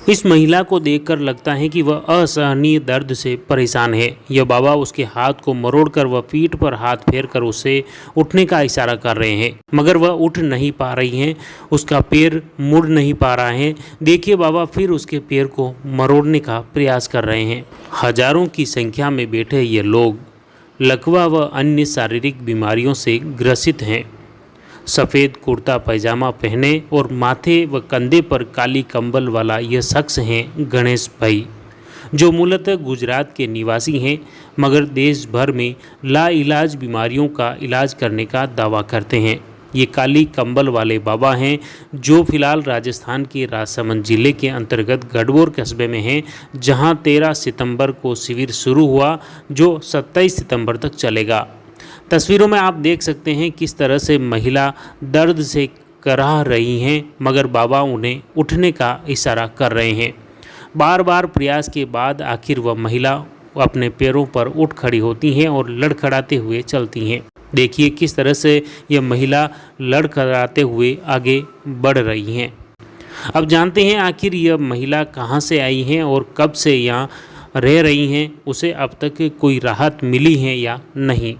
इस महिला को देखकर लगता है कि वह असहनीय दर्द से परेशान है। यह बाबा उसके हाथ को मरोड़कर व पीठ पर हाथ फेरकर उसे उठने का इशारा कर रहे हैं, मगर वह उठ नहीं पा रही हैं। उसका पैर मुड़ नहीं पा रहा है। देखिए, बाबा फिर उसके पैर को मरोड़ने का प्रयास कर रहे हैं। हजारों की संख्या में बैठे ये लोग लकवा व अन्य शारीरिक बीमारियों से ग्रसित हैं। सफ़ेद कुर्ता पैजामा पहने और माथे व कंधे पर काली कंबल वाला यह शख्स हैं गणेश भाई, जो मूलतः गुजरात के निवासी हैं, मगर देश भर में लाइलाज बीमारियों का इलाज करने का दावा करते हैं। ये काली कंबल वाले बाबा हैं, जो फिलहाल राजस्थान के राजसमंद जिले के अंतर्गत गढ़बोर कस्बे में हैं, जहां 13 सितंबर को शिविर शुरू हुआ, जो 27 सितंबर तक चलेगा। तस्वीरों में आप देख सकते हैं किस तरह से महिला दर्द से कराह रही हैं, मगर बाबा उन्हें उठने का इशारा कर रहे हैं। बार बार प्रयास के बाद आखिर वह महिला अपने पैरों पर उठ खड़ी होती हैं और लड़खड़ाते हुए चलती हैं। देखिए किस तरह से यह महिला लड़खड़ाते हुए आगे बढ़ रही हैं। अब जानते हैं आखिर यह महिला कहां से आई हैं और कब से यहाँ रह रही हैं, उसे अब तक कोई राहत मिली है या नहीं।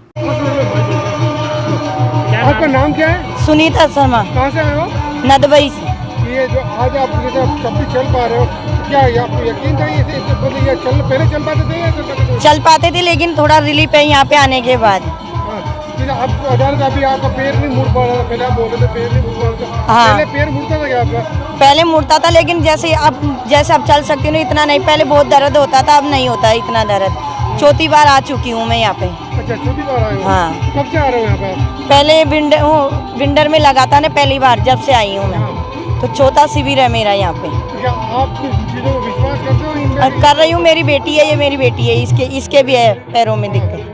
आपका नाम क्या है? सुनीता शर्मा। कहाँ से आए हो? नदबई से। ये जो आज आप जैसे कभी चल पा रहे हो, क्या ये आपको यकीन था ये पहले चल पाते थे या चल पाते थे, लेकिन थोड़ा रिलीफ है यहाँ पे आने के बाद। आप अचानक अभी आपका पैर नहीं मुड़ पा रहा था, पहले आप बोल रहे थे पैर नहीं मुड़ पा रहा था। हाँ। पहले पैर मुड़ता था क्या आपका? पहले मुड़ता था, लेकिन जैसे अब चल सकती हूँ इतना नहीं। पहले बहुत दर्द होता था, अब नहीं होता इतना दर्द। चौथी बार आ चुकी हूँ मैं यहाँ पे। अच्छा, चौथी बार आए हो? हाँ। कब से आ रहे हो यहाँ पे? पहले विंडर में लगा था ना, पहली बार जब से आई हूँ मैं, तो चौथा शिविर है मेरा यहाँ पे। क्या आप कुछ चीज़ों को विश्वास करते हो? कर रही हूँ, मेरी बेटी है, ये मेरी बेटी है, इसके भी है पैरों में दिक्कत।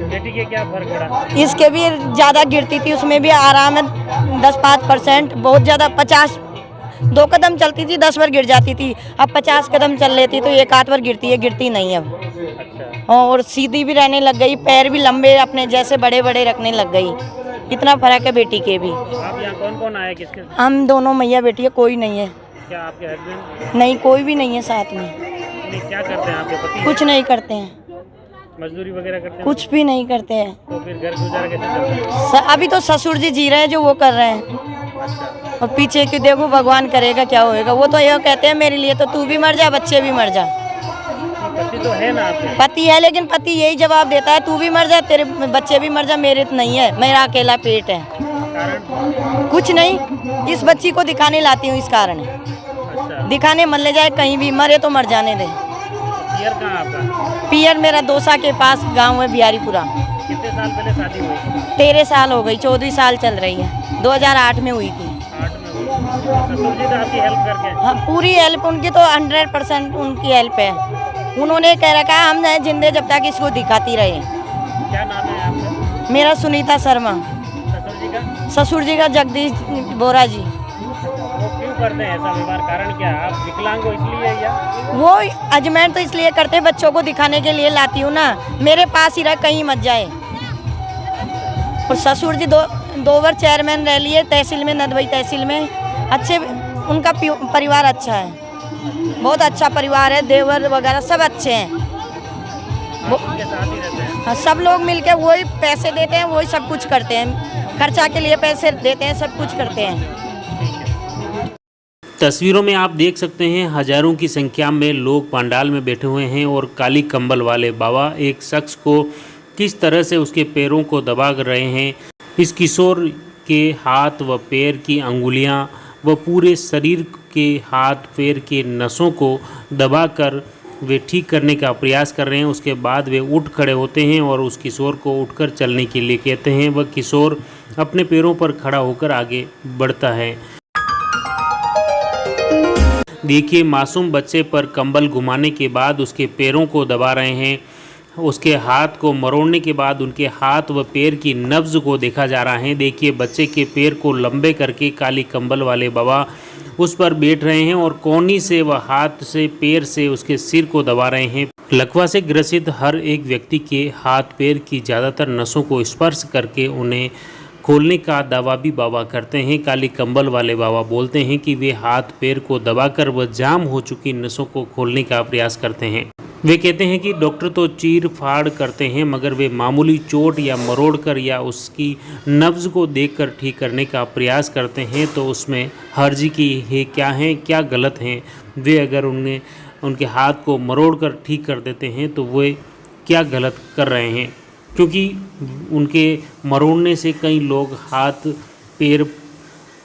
बेटी के क्या फर्क पड़ा? इसके भी ज़्यादा गिरती थी, उसमें भी आराम है 10-5%। बहुत ज़्यादा 2 कदम चलती थी 10 बार गिर जाती थी। अब 50 कदम चल लेती तो 1 बार गिरती है, गिरती नहीं अब। अच्छा। और सीधी भी रहने लग गई, पैर भी लंबे अपने जैसे बड़े बड़े रखने लग गई। इतना फर्क है बेटी के भी। आप यहाँ कौन कौन आया, किसके? हम दोनों मैया बेटी है, कोई नहीं है। क्या आपके हस्बैंड? नहीं, कोई भी नहीं है साथ में। नहीं, क्या करते हैं आपके पति? कुछ नहीं करते हैं, मजदूरी वगैरह करते हैं? कुछ भी नहीं करते हैं। तो फिर घर गुजारा कैसे चलता है? अभी तो ससुर जी जी रहे हैं, जो वो कर रहे हैं। अच्छा। और पीछे की देखो, भगवान करेगा क्या होएगा। वो तो यह कहते हैं मेरे लिए तो तू भी मर जा, बच्चे भी मर जा। पति तो है ना आपके? पति है, लेकिन पति यही जवाब देता है, तू भी मर जा, तेरे बच्चे भी मर जा, मेरे तो नहीं है, मेरा अकेला पेट है। कारण? कुछ नहीं, इस बच्ची को दिखाने लाती हूँ, इस कारण। अच्छा। दिखाने मन ले जाए, कहीं भी मरे तो मर जाने दे। पियर कहाँ आपका? पियर मेरा दौसा के पास गांव है, बिहारीपुरा। कितने साल पहले शादी हुई? 13 साल हो गई, 14 साल चल रही है। 2008 में हुई थी। 8 में हुई। ससुर जी तो आपकी हेल्प करके? हाँ, पूरी हेल्प उनकी तो 100% उनकी हेल्प है। उन्होंने कह रखा है हम जिंदे जब तक इसको दिखाती रहे। क्या नाम है आपका? मेरा सुनीता शर्मा। ससुर जी का? ससुर जी का जगदीश बोरा जी। वो क्यों करते हैं ऐसा व्यवहार? कारण क्या है? आप विकलांग हो इसलिए या? वो अजमेर तो इसलिए करते, बच्चों को दिखाने के लिए लाती हूँ ना, मेरे पास ही रह, कहीं मत जाए। और ससुर जी दो बार चेयरमैन रह लिए तहसील में, नदबई तहसील में। अच्छे, उनका परिवार अच्छा है, बहुत अच्छा परिवार है। देवर वगैरह सब अच्छे हैं। उनके साथ ही रहते हैं? हाँ, सब लोग मिलकर वही पैसे देते हैं, वही सब कुछ करते हैं, खर्चा के लिए पैसे देते हैं, सब कुछ करते हैं। तस्वीरों में आप देख सकते हैं हजारों की संख्या में लोग पंडाल में बैठे हुए हैं और काली कंबल वाले बाबा एक शख्स को किस तरह से उसके पैरों को दबा रहे हैं। इस किशोर के हाथ व पैर की अंगुलियां व पूरे शरीर के हाथ पैर के नसों को दबाकर वे ठीक करने का प्रयास कर रहे हैं। उसके बाद वे उठ खड़े होते हैं और उस किशोर को उठकर चलने के लिए कहते हैं। वह किशोर अपने पैरों पर खड़ा होकर आगे बढ़ता है। देखिए, मासूम बच्चे पर कंबल घुमाने के बाद उसके पैरों को दबा रहे हैं। उसके हाथ को मरोड़ने के बाद उनके हाथ व पैर की नब्ज को देखा जा रहा है। देखिए, बच्चे के पैर को लंबे करके काली कंबल वाले बाबा उस पर बैठ रहे हैं और कोहनी से व हाथ से पैर से उसके सिर को दबा रहे हैं। लकवा से ग्रसित हर एक व्यक्ति के हाथ पैर की ज़्यादातर नसों को स्पर्श करके उन्हें खोलने का दावा भी बाबा करते हैं। काले कंबल वाले बाबा बोलते हैं कि वे हाथ पैर को दबाकर व जाम हो चुकी नसों को खोलने का प्रयास करते हैं। वे कहते हैं कि डॉक्टर तो चीर फाड़ करते हैं, मगर वे मामूली चोट या मरोड़ कर या उसकी नब्ज़ को देखकर ठीक करने का प्रयास करते हैं तो उसमें हर्जी की है क्या गलत हैं। वे अगर उनके हाथ को मरोड़ कर ठीक कर देते हैं तो वे क्या गलत कर रहे हैं, क्योंकि उनके मरोड़ने से कई लोग हाथ पैर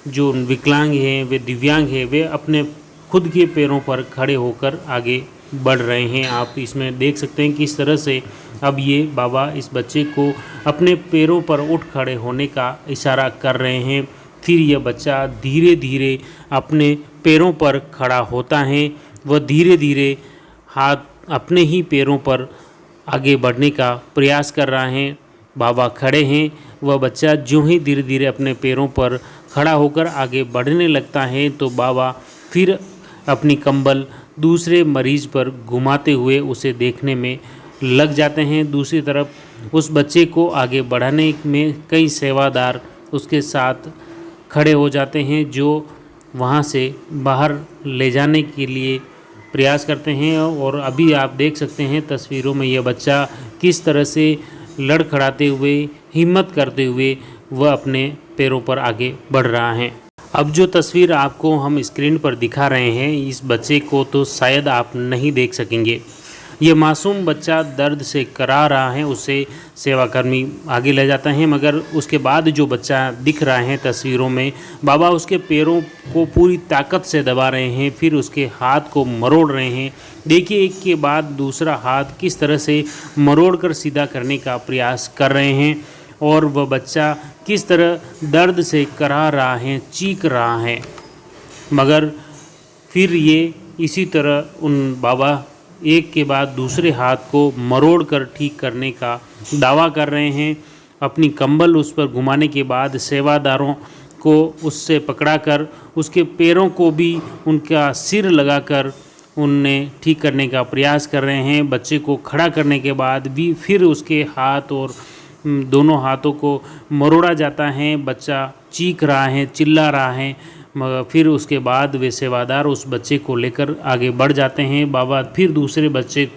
जो विकलांग हैं, वे दिव्यांग हैं, वे अपने खुद के पैरों पर खड़े होकर आगे बढ़ रहे हैं। आप इसमें देख सकते हैं कि इस तरह से अब ये बाबा इस बच्चे को अपने पैरों पर उठ खड़े होने का इशारा कर रहे हैं। फिर यह बच्चा धीरे धीरे अपने पैरों पर खड़ा होता है। वह धीरे धीरे हाथ अपने ही पैरों पर आगे बढ़ने का प्रयास कर रहा है। बाबा खड़े हैं। वह बच्चा जो ही धीरे धीरे अपने पैरों पर खड़ा होकर आगे बढ़ने लगता है तो बाबा फिर अपनी कंबल दूसरे मरीज पर घुमाते हुए उसे देखने में लग जाते हैं। दूसरी तरफ उस बच्चे को आगे बढ़ाने में कई सेवादार उसके साथ खड़े हो जाते हैं, जो वहाँ से बाहर ले जाने के लिए प्रयास करते हैं। और अभी आप देख सकते हैं तस्वीरों में यह बच्चा किस तरह से लड़खड़ाते हुए, हिम्मत करते हुए वह अपने पैरों पर आगे बढ़ रहा है। अब जो तस्वीर आपको हम स्क्रीन पर दिखा रहे हैं, इस बच्चे को तो शायद आप नहीं देख सकेंगे। ये मासूम बच्चा दर्द से करा रहा है, उसे सेवाकर्मी आगे ले जाता है, मगर उसके बाद जो बच्चा दिख रहा है तस्वीरों में, बाबा उसके पैरों को पूरी ताकत से दबा रहे हैं, फिर उसके हाथ को मरोड़ रहे हैं। देखिए एक के बाद दूसरा हाथ किस तरह से मरोड़ कर सीधा करने का प्रयास कर रहे हैं और वह बच्चा किस तरह दर्द से करा रहा है, चीख रहा है। मगर फिर ये इसी तरह उन बाबा एक के बाद दूसरे हाथ को मरोड़ कर ठीक करने का दावा कर रहे हैं। अपनी कंबल उस पर घुमाने के बाद सेवादारों को उससे पकड़ाकर उसके पैरों को भी उनका सिर लगाकर उनने ठीक करने का प्रयास कर रहे हैं। बच्चे को खड़ा करने के बाद भी फिर उसके हाथ और दोनों हाथों को मरोड़ा जाता है। बच्चा चीख रहा है, चिल्ला रहा है, मगर फिर उसके बाद वे सेवादार उस बच्चे को लेकर आगे बढ़ जाते हैं। बाबा फिर दूसरे बच्चे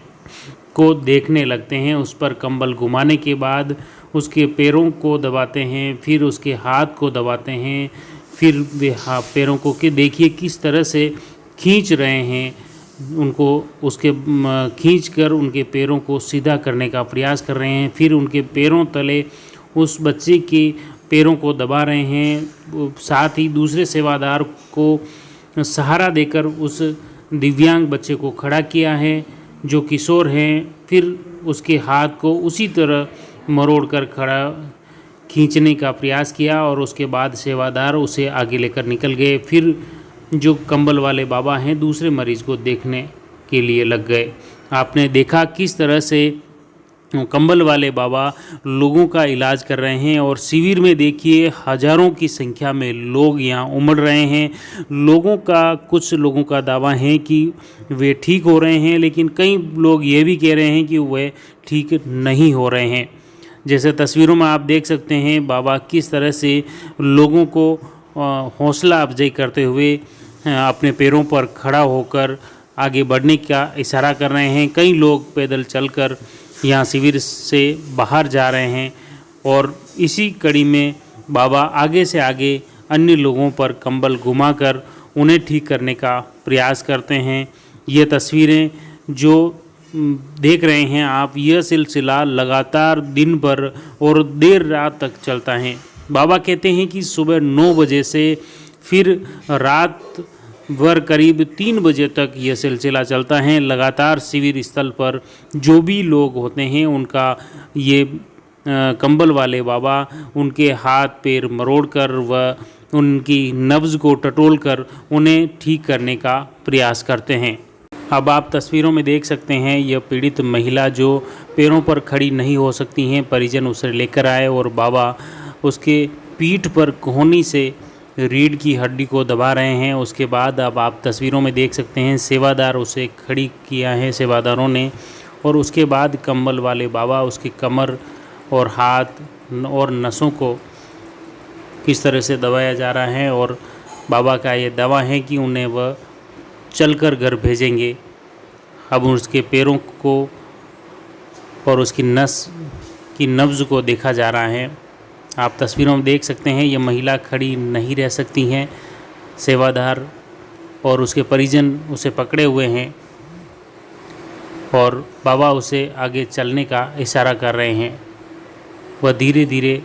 को देखने लगते हैं। उस पर कंबल घुमाने के बाद उसके पैरों को दबाते हैं, फिर उसके हाथ को दबाते हैं, फिर वे पैरों को कि देखिए किस तरह से खींच रहे हैं उनको, उसके खींचकर उनके पैरों को सीधा करने का प्रयास कर रहे हैं। फिर उनके पैरों तले उस बच्चे के पैरों को दबा रहे हैं। साथ ही दूसरे सेवादार को सहारा देकर उस दिव्यांग बच्चे को खड़ा किया है जो किशोर हैं। फिर उसके हाथ को उसी तरह मरोड़ कर खींचने का प्रयास किया और उसके बाद सेवादार उसे आगे लेकर निकल गए। फिर जो कंबल वाले बाबा हैं दूसरे मरीज को देखने के लिए लग गए। आपने देखा किस तरह से कंबल वाले बाबा लोगों का इलाज कर रहे हैं और शिविर में देखिए हज़ारों की संख्या में लोग यहाँ उमड़ रहे हैं। कुछ लोगों का दावा है कि वे ठीक हो रहे हैं, लेकिन कई लोग ये भी कह रहे हैं कि वे ठीक नहीं हो रहे हैं। जैसे तस्वीरों में आप देख सकते हैं बाबा किस तरह से लोगों को हौसला अफजाई करते हुए अपने पैरों पर खड़ा होकर आगे बढ़ने का इशारा कर रहे हैं। कई लोग पैदल चलकर यहाँ शिविर से बाहर जा रहे हैं और इसी कड़ी में बाबा आगे से आगे अन्य लोगों पर कंबल घुमाकर उन्हें ठीक करने का प्रयास करते हैं। ये तस्वीरें जो देख रहे हैं आप, यह सिलसिला लगातार दिन भर और देर रात तक चलता है। बाबा कहते हैं कि सुबह 9 बजे से फिर रात भर करीब 3 बजे तक यह सिलसिला चलता है। लगातार शिविर स्थल पर जो भी लोग होते हैं उनका ये कंबल वाले बाबा उनके हाथ पैर मरोड़कर व उनकी नब्ज़ को टटोल कर उन्हें ठीक करने का प्रयास करते हैं। अब आप तस्वीरों में देख सकते हैं यह पीड़ित महिला जो पैरों पर खड़ी नहीं हो सकती हैं, परिजन उसे लेकर आए और बाबा उसके पीठ पर कोहनी से रीढ़ की हड्डी को दबा रहे हैं। उसके बाद अब आप तस्वीरों में देख सकते हैं सेवादार उसे खड़ी किया है सेवादारों ने, और उसके बाद कंबल वाले बाबा उसकी कमर और हाथ और नसों को किस तरह से दबाया जा रहा है और बाबा का ये दावा है कि उन्हें वह चलकर घर भेजेंगे। अब उसके पैरों को और उसकी नस की नब्ज़ को देखा जा रहा है। आप तस्वीरों में देख सकते हैं ये महिला खड़ी नहीं रह सकती हैं। सेवादार और उसके परिजन उसे पकड़े हुए हैं और बाबा उसे आगे चलने का इशारा कर रहे हैं। वह धीरे धीरे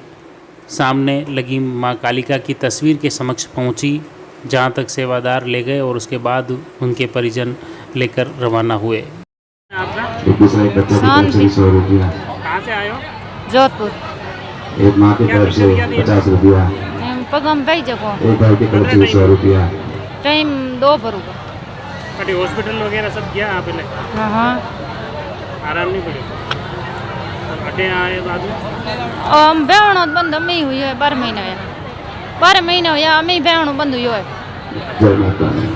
सामने लगी माँ कालिका की तस्वीर के समक्ष पहुंची, जहां तक सेवादार ले गए और उसके बाद उनके परिजन लेकर रवाना हुए। शांति। 100 रुपया। कहाँ से आए हो? जोधपुर। एक माँ की तरफ से 50 रुपया। पगम भाई जगह एक भाई की तरफ से 100 रुपया। टाइम 2 बरोबर। कभी हॉस्पिटल वगैरह सब गया आप पहले? हाँ आराम नहीं पड़े? अटे आए बाद में? हम बेवणो बंद अमी हुई है 12 महीना है। 12 महीना हुआ अमी बेवणो बंद हुई है। जय माता दी।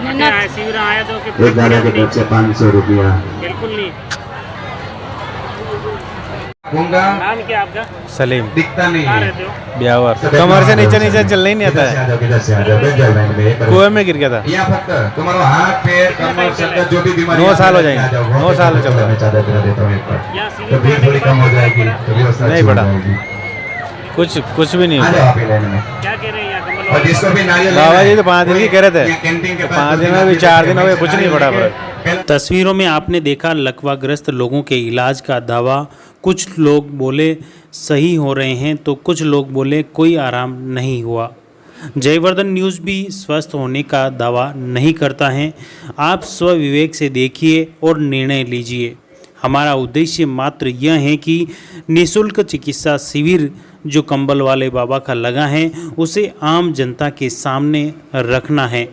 अटे आए शिविर आए तो कि एक दादा की तरफ से 500 रुपया। बिल्कुल नहीं। नाम क्या आपका? सलीम। दिखता नहीं कहाँ है। रहते हो? ब्यावर। कमर से नीचे नीचे चलना ही नहीं आता है। कुएं में गिर गया था। यहाँ फक्त तुम्हारा हाथ पैर कमर सर जो भी बीमारी 9 साल हो जाएंगे। 9 साल चल रहा है। मैं चादर दिला देता हूँ एक बार। यहाँ तो शिविर भीड़ थोड़ी कम हो जाएगी, तो व्यवस्था नहीं अच्छी हो पड़ा। जाएगी। कुछ भी नहीं आ हुआ। जाओ आप ही लाइन में। क्या कह रहे हैं यहाँ कमल और वाले? जिसको भी नारियल बाबा जी तो 5 दिन की कह रहे थे। ये कैंटीन के पास 5 दिन में भी 4 दिन हो गए, कुछ नहीं पड़ा फर्क। पहले तस्वीरों में आपने देखा लकवाग्रस्त लोगों के इलाज का दावा। कुछ लोग बोले सही हो रहे हैं तो कुछ लोग बोले कोई आराम नहीं हुआ। जयवर्धन न्यूज़ भी स्वस्थ होने का दावा नहीं करता है। आप स्वविवेक से देखिए और निर्णय लीजिए। हमारा उद्देश्य मात्र यह है कि निःशुल्क चिकित्सा शिविर जो कंबल वाले बाबा का लगा है उसे आम जनता के सामने रखना है।